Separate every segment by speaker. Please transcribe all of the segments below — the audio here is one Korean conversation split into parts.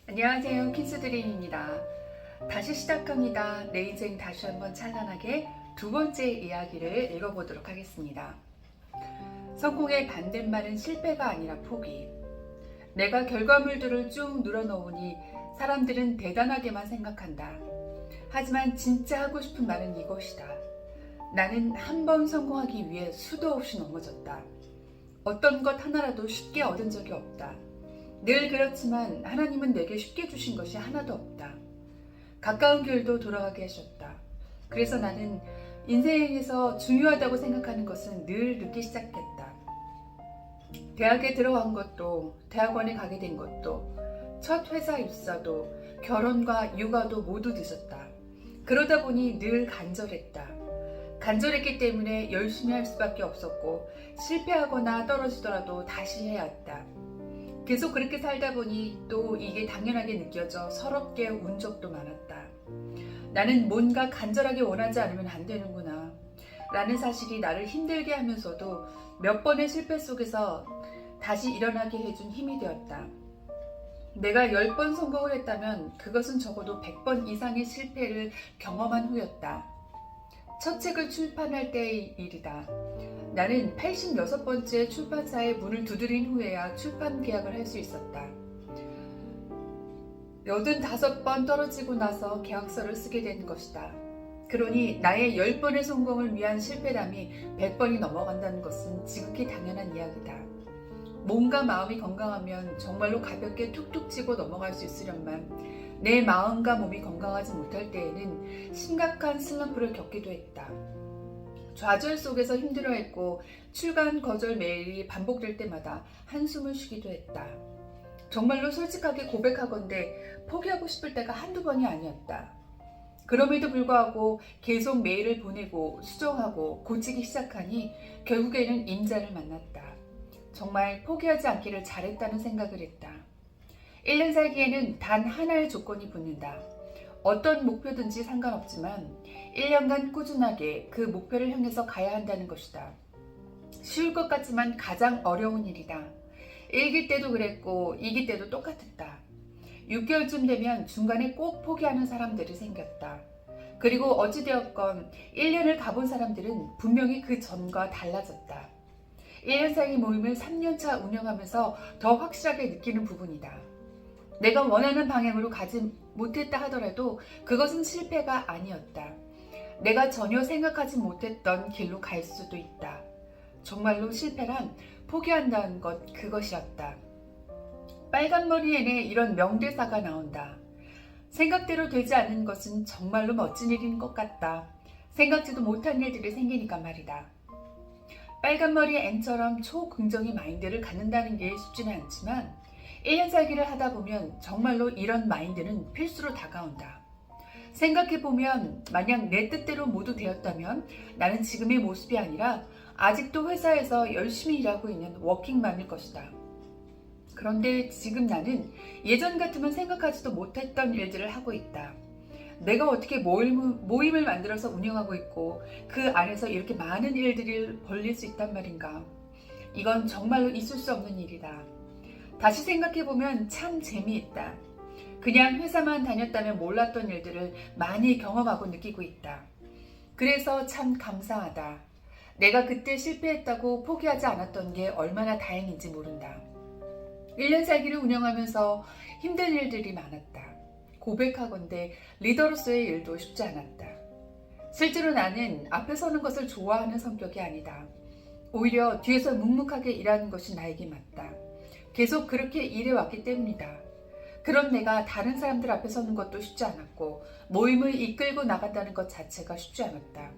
Speaker 1: 안녕하세요, 킨스드림입니다. 다시 시작합니다. 내 인생 다시 한번 찬란하게 두 번째 이야기를 읽어보도록 하겠습니다. 성공의 반대말은 실패가 아니라 포기. 내가 결과물들을 쭉 늘어놓으니 사람들은 대단하게만 생각한다. 하지만 진짜 하고 싶은 말은 이것이다. 나는 한 번 성공하기 위해 수도 없이 넘어졌다. 어떤 것 하나라도 쉽게 얻은 적이 없다. 늘 그렇지만 하나님은 내게 쉽게 주신 것이 하나도 없다. 가까운 길도 돌아가게 하셨다. 그래서 나는 인생에서 중요하다고 생각하는 것은 늘 늦게 시작했다. 대학에 들어간 것도, 대학원에 가게 된 것도, 첫 회사 입사도, 결혼과 육아도 모두 늦었다. 그러다 보니 늘 간절했다. 간절했기 때문에 열심히 할 수밖에 없었고, 실패하거나 떨어지더라도 다시 해야 했다. 계속 그렇게 살다 보니 또 이게 당연하게 느껴져 서럽게 운 적도 많았다. 나는 뭔가 간절하게 원하지 않으면 안 되는구나 라는 사실이 나를 힘들게 하면서도 몇 번의 실패 속에서 다시 일어나게 해준 힘이 되었다. 내가 10번 성공을 했다면 그것은 적어도 100번 이상의 실패를 경험한 후였다. 첫 책을 출판할 때의 일이다. 나는 86번째 출판사의 문을 두드린 후에야 출판 계약을 할 수 있었다. 85번 떨어지고 나서 계약서를 쓰게 된 것이다. 그러니 나의 10번의 성공을 위한 실패담이 100번이 넘어간다는 것은 지극히 당연한 이야기다. 몸과 마음이 건강하면 정말로 가볍게 툭툭 치고 넘어갈 수 있으련만 내 마음과 몸이 건강하지 못할 때에는 심각한 슬럼프를 겪기도 했다. 좌절 속에서 힘들어했고 출간 거절 메일이 반복될 때마다 한숨을 쉬기도 했다. 정말로 솔직하게 고백하건대 포기하고 싶을 때가 한두 번이 아니었다. 그럼에도 불구하고 계속 메일을 보내고 수정하고 고치기 시작하니 결국에는 임자를 만났다. 정말 포기하지 않기를 잘했다는 생각을 했다. 1년 살기에는 단 하나의 조건이 붙는다. 어떤 목표든지 상관없지만 1년간 꾸준하게 그 목표를 향해서 가야 한다는 것이다. 쉬울 것 같지만 가장 어려운 일이다. 1기 때도 그랬고 2기 때도 똑같았다. 6개월쯤 되면 중간에 꼭 포기하는 사람들이 생겼다. 그리고 어찌되었건 1년을 가본 사람들은 분명히 그 전과 달라졌다. 1년 살기 모임을 3년차 운영하면서 더 확실하게 느끼는 부분이다. 내가 원하는 방향으로 가지 못했다 하더라도 그것은 실패가 아니었다. 내가 전혀 생각하지 못했던 길로 갈 수도 있다. 정말로 실패란 포기한다는 것 그것이었다. 빨간 머리에는 이런 명대사가 나온다. 생각대로 되지 않는 것은 정말로 멋진 일인 것 같다. 생각지도 못한 일들이 생기니까 말이다. 빨간 머리 N처럼 초긍정의 마인드를 갖는다는 게 쉽지는 않지만 1년 살기를 하다 보면 정말로 이런 마인드는 필수로 다가온다. 생각해보면 만약 내 뜻대로 모두 되었다면 나는 지금의 모습이 아니라 아직도 회사에서 열심히 일하고 있는 워킹맘일 것이다. 그런데 지금 나는 예전 같으면 생각하지도 못했던 일들을 하고 있다. 내가 어떻게 모임을 만들어서 운영하고 있고 그 안에서 이렇게 많은 일들이 벌릴 수 있단 말인가. 이건 정말로 있을 수 없는 일이다. 다시 생각해보면 참 재미있다. 그냥 회사만 다녔다면 몰랐던 일들을 많이 경험하고 느끼고 있다. 그래서 참 감사하다. 내가 그때 실패했다고 포기하지 않았던 게 얼마나 다행인지 모른다. 1년 살기를 운영하면서 힘든 일들이 많았다. 고백하건대 리더로서의 일도 쉽지 않았다. 실제로 나는 앞에 서는 것을 좋아하는 성격이 아니다. 오히려 뒤에서 묵묵하게 일하는 것이 나에게 맞다. 계속 그렇게 일해왔기 때문이다. 그런 내가 다른 사람들 앞에 서는 것도 쉽지 않았고 모임을 이끌고 나간다는 것 자체가 쉽지 않았다.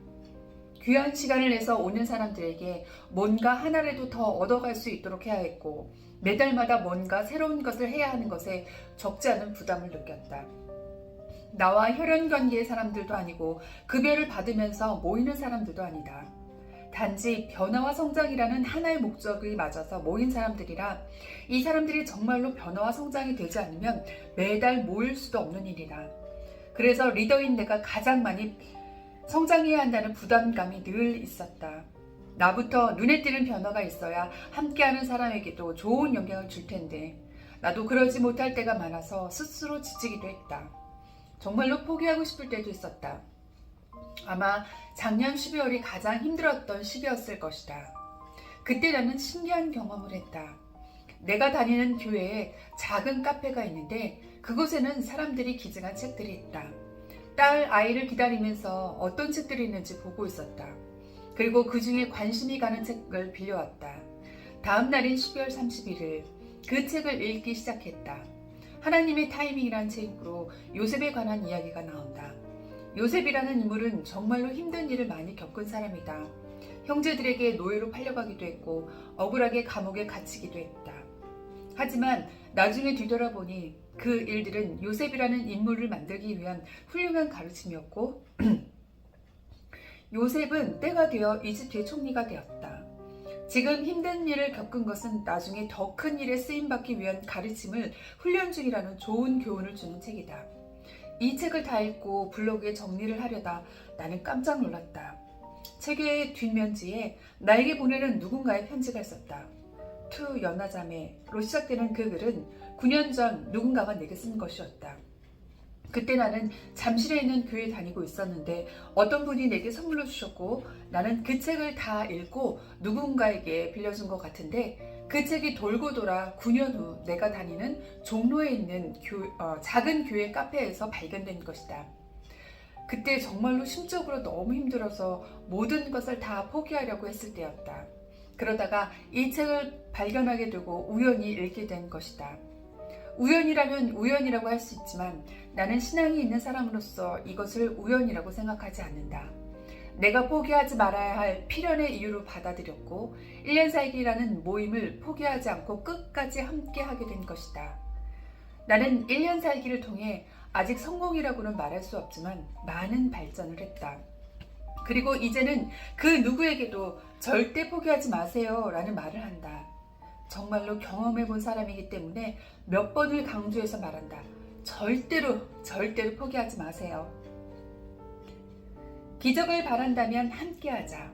Speaker 1: 귀한 시간을 내서 오는 사람들에게 뭔가 하나라도 더 얻어갈 수 있도록 해야 했고 매달마다 뭔가 새로운 것을 해야 하는 것에 적지 않은 부담을 느꼈다. 나와 혈연관계의 사람들도 아니고 급여를 받으면서 모이는 사람들도 아니다. 단지 변화와 성장이라는 하나의 목적이 맞아서 모인 사람들이라 이 사람들이 정말로 변화와 성장이 되지 않으면 매달 모일 수도 없는 일이다. 그래서 리더인 내가 가장 많이 성장해야 한다는 부담감이 늘 있었다. 나부터 눈에 띄는 변화가 있어야 함께하는 사람에게도 좋은 영향을 줄 텐데 나도 그러지 못할 때가 많아서 스스로 지치기도 했다. 정말로 포기하고 싶을 때도 있었다. 아마 작년 12월이 가장 힘들었던 시기였을 것이다. 그때 나는 신기한 경험을 했다. 내가 다니는 교회에 작은 카페가 있는데 그곳에는 사람들이 기증한 책들이 있다. 딸 아이를 기다리면서 어떤 책들이 있는지 보고 있었다. 그리고 그 중에 관심이 가는 책을 빌려왔다. 다음 날인 12월 31일 그 책을 읽기 시작했다. 하나님의 타이밍이라는 책으로 요셉에 관한 이야기가 나온다. 요셉이라는 인물은 정말로 힘든 일을 많이 겪은 사람이다. 형제들에게 노예로 팔려가기도 했고 억울하게 감옥에 갇히기도 했다. 하지만 나중에 뒤돌아보니 그 일들은 요셉이라는 인물을 만들기 위한 훌륭한 가르침이었고 요셉은 때가 되어 이집트의 총리가 되었다. 지금 힘든 일을 겪은 것은 나중에 더 큰 일에 쓰임받기 위한 가르침을 훈련 중이라는 좋은 교훈을 주는 책이다. 이 책을 다 읽고 블로그에 정리를 하려다 나는 깜짝 놀랐다. 책의 뒷면지에 나에게 보내는 누군가의 편지가 있었다. 투 연하자매로 시작되는 그 글은 9년 전 누군가가 내게 쓴 것이었다. 그때 나는 잠실에 있는 교회에 다니고 있었는데 어떤 분이 내게 선물로 주셨고 나는 그 책을 다 읽고 누군가에게 빌려준 것 같은데 그 책이 돌고 돌아 9년 후 내가 다니는 종로에 있는 작은 교회 카페에서 발견된 것이다. 그때 정말로 심적으로 너무 힘들어서 모든 것을 다 포기하려고 했을 때였다. 그러다가 이 책을 발견하게 되고 우연히 읽게 된 것이다. 우연이라면 우연이라고 할 수 있지만 나는 신앙이 있는 사람으로서 이것을 우연이라고 생각하지 않는다. 내가 포기하지 말아야 할 필연의 이유로 받아들였고 1년 살기라는 모임을 포기하지 않고 끝까지 함께 하게 된 것이다. 나는 1년 살기를 통해 아직 성공이라고는 말할 수 없지만 많은 발전을 했다. 그리고 이제는 그 누구에게도 절대 포기하지 마세요 라는 말을 한다. 정말로 경험해 본 사람이기 때문에 몇 번을 강조해서 말한다. 절대로 포기하지 마세요. 기적을 바란다면 함께하자.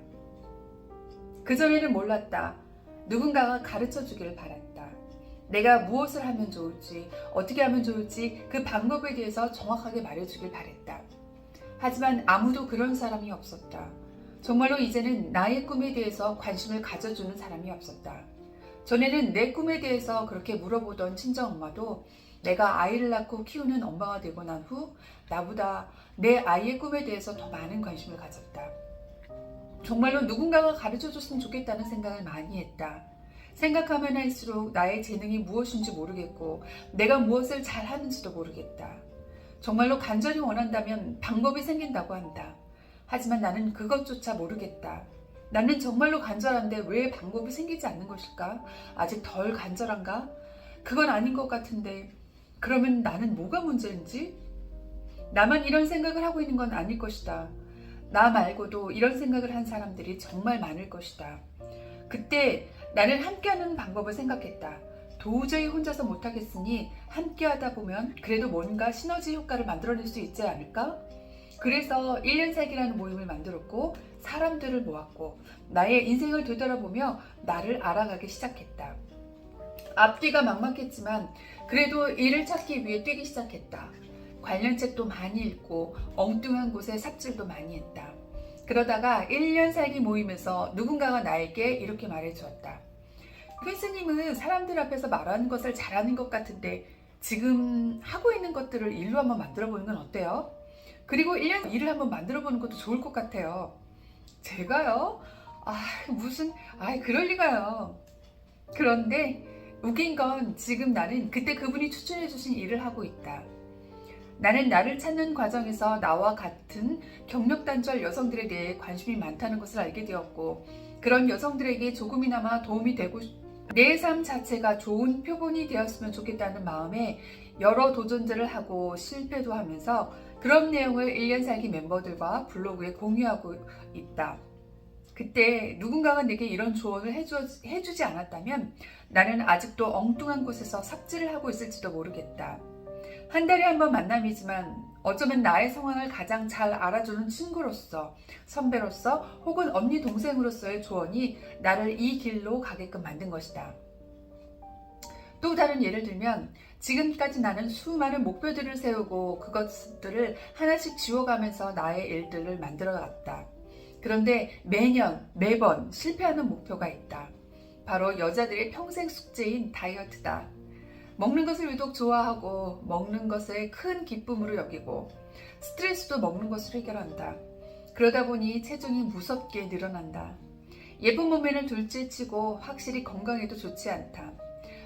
Speaker 1: 그전에는 몰랐다. 누군가가 가르쳐 주기를 바랐다. 내가 무엇을 하면 좋을지, 어떻게 하면 좋을지 그 방법에 대해서 정확하게 말해주길 바랬다. 하지만 아무도 그런 사람이 없었다. 정말로 이제는 나의 꿈에 대해서 관심을 가져주는 사람이 없었다. 전에는 내 꿈에 대해서 그렇게 물어보던 친정엄마도 내가 아이를 낳고 키우는 엄마가 되고 난 후 나보다 내 아이의 꿈에 대해서 더 많은 관심을 가졌다. 정말로 누군가가 가르쳐줬으면 좋겠다는 생각을 많이 했다. 생각하면 할수록 나의 재능이 무엇인지 모르겠고 내가 무엇을 잘하는지도 모르겠다. 정말로 간절히 원한다면 방법이 생긴다고 한다. 하지만 나는 그것조차 모르겠다. 나는 정말로 간절한데 왜 방법이 생기지 않는 것일까? 아직 덜 간절한가? 그건 아닌 것 같은데 그러면 나는 뭐가 문제인지? 나만 이런 생각을 하고 있는 건 아닐 것이다. 나 말고도 이런 생각을 한 사람들이 정말 많을 것이다. 그때 나는 함께하는 방법을 생각했다. 도저히 혼자서 못하겠으니 함께하다 보면 그래도 뭔가 시너지 효과를 만들어낼 수 있지 않을까? 그래서 1년 살기라는 모임을 만들었고 사람들을 모았고 나의 인생을 되돌아보며 나를 알아가기 시작했다. 앞뒤가 막막했지만 그래도 일을 찾기 위해 뛰기 시작했다. 관련 책도 많이 읽고 엉뚱한 곳에 삽질도 많이 했다. 그러다가 1년 살기 모임에서 누군가가 나에게 이렇게 말해주었다. 퀸스님은 사람들 앞에서 말하는 것을 잘하는 것 같은데 지금 하고 있는 것들을 일로 한번 만들어보는 건 어때요? 그리고 1년 일을 한번 만들어보는 것도 좋을 것 같아요. 제가요? 그럴 리가요. 그런데 웃긴 건 지금 나는 그때 그분이 추천해주신 일을 하고 있다. 나는 나를 찾는 과정에서 나와 같은 경력단절 여성들에 대해 관심이 많다는 것을 알게 되었고 그런 여성들에게 조금이나마 도움이 되고 내 삶 자체가 좋은 표본이 되었으면 좋겠다는 마음에 여러 도전들을 하고 실패도 하면서 그런 내용을 1년 살기 멤버들과 블로그에 공유하고 있다. 그때 누군가가 내게 이런 조언을 해주지 않았다면 나는 아직도 엉뚱한 곳에서 삽질을 하고 있을지도 모르겠다. 한 달에 한 번 만남이지만 어쩌면 나의 상황을 가장 잘 알아주는 친구로서, 선배로서 혹은 언니 동생으로서의 조언이 나를 이 길로 가게끔 만든 것이다. 또 다른 예를 들면 지금까지 나는 수많은 목표들을 세우고 그것들을 하나씩 지워가면서 나의 일들을 만들어갔다. 그런데 매번 실패하는 목표가 있다. 바로 여자들의 평생 숙제인 다이어트다. 먹는 것을 유독 좋아하고 먹는 것을 큰 기쁨으로 여기고 스트레스도 먹는 것으로 해결한다. 그러다 보니 체중이 무섭게 늘어난다. 예쁜 몸매는 둘째치고 확실히 건강에도 좋지 않다.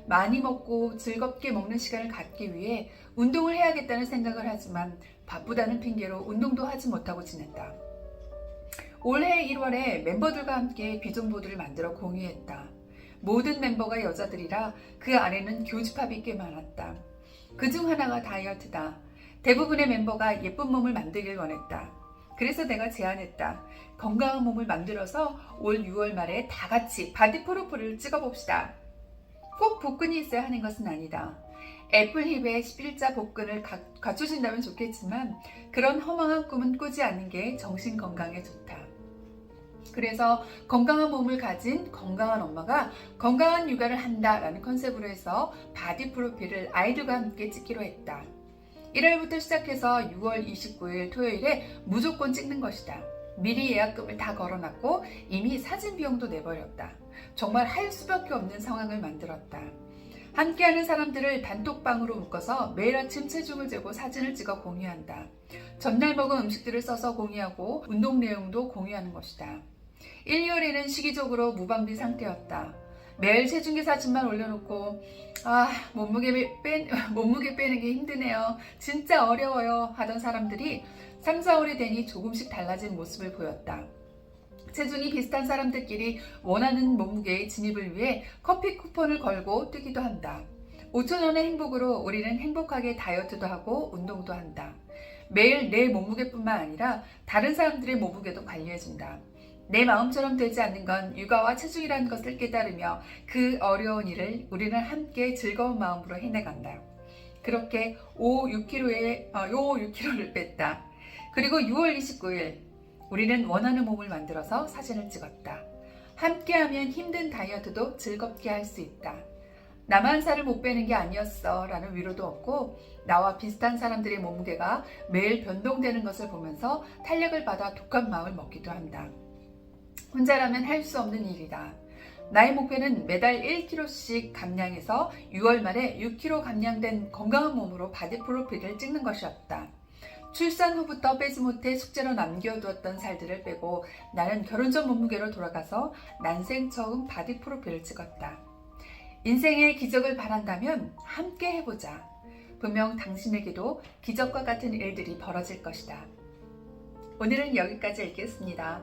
Speaker 1: 많이 먹고 즐겁게 먹는 시간을 갖기 위해 운동을 해야겠다는 생각을 하지만 바쁘다는 핑계로 운동도 하지 못하고 지낸다. 올해 1월에 멤버들과 함께 비전보드를 만들어 공유했다. 모든 멤버가 여자들이라 그 안에는 교집합이 꽤 많았다. 그중 하나가 다이어트다. 대부분의 멤버가 예쁜 몸을 만들길 원했다. 그래서 내가 제안했다. 건강한 몸을 만들어서 올 6월 말에 다 같이 바디 프로필을 찍어봅시다. 꼭 복근이 있어야 하는 것은 아니다. 애플힙의 11자 복근을 갖추신다면 좋겠지만 그런 허망한 꿈은 꾸지 않는 게 정신 건강에 좋다. 그래서 건강한 몸을 가진 건강한 엄마가 건강한 육아를 한다라는 컨셉으로 해서 바디 프로필을 아이들과 함께 찍기로 했다. 1월부터 시작해서 6월 29일 토요일에 무조건 찍는 것이다. 미리 예약금을 다 걸어놨고 이미 사진 비용도 내버렸다. 정말 할 수밖에 없는 상황을 만들었다. 함께하는 사람들을 단톡방으로 묶어서 매일 아침 체중을 재고 사진을 찍어 공유한다. 전날 먹은 음식들을 써서 공유하고 운동 내용도 공유하는 것이다. 1, 2월에는 시기적으로 무방비 상태였다. 매일 체중계 사진만 올려놓고 몸무게 빼는 게 힘드네요. 진짜 어려워요 하던 사람들이 3, 4월이 되니 조금씩 달라진 모습을 보였다. 체중이 비슷한 사람들끼리 원하는 몸무게의 진입을 위해 커피 쿠폰을 걸고 뛰기도 한다. 5,000원의 행복으로 우리는 행복하게 다이어트도 하고 운동도 한다. 매일 내 몸무게뿐만 아니라 다른 사람들의 몸무게도 관리해준다. 내 마음처럼 되지 않는 건 육아와 체중이라는 것을 깨달으며 그 어려운 일을 우리는 함께 즐거운 마음으로 해내간다. 그렇게 6kg를 뺐다. 그리고 6월 29일 우리는 원하는 몸을 만들어서 사진을 찍었다. 함께하면 힘든 다이어트도 즐겁게 할 수 있다. 나만 살을 못 빼는 게 아니었어 라는 위로도 얻고 나와 비슷한 사람들의 몸무게가 매일 변동되는 것을 보면서 탄력을 받아 독한 마음을 먹기도 한다. 혼자라면 할 수 없는 일이다. 나의 목표는 매달 1kg씩 감량해서 6월 말에 6kg 감량된 건강한 몸으로 바디 프로필을 찍는 것이었다. 출산 후부터 빼지 못해 숙제로 남겨두었던 살들을 빼고 나는 결혼 전 몸무게로 돌아가서 난생 처음 바디 프로필을 찍었다. 인생의 기적을 바란다면 함께 해보자. 분명 당신에게도 기적과 같은 일들이 벌어질 것이다. 오늘은 여기까지 읽겠습니다.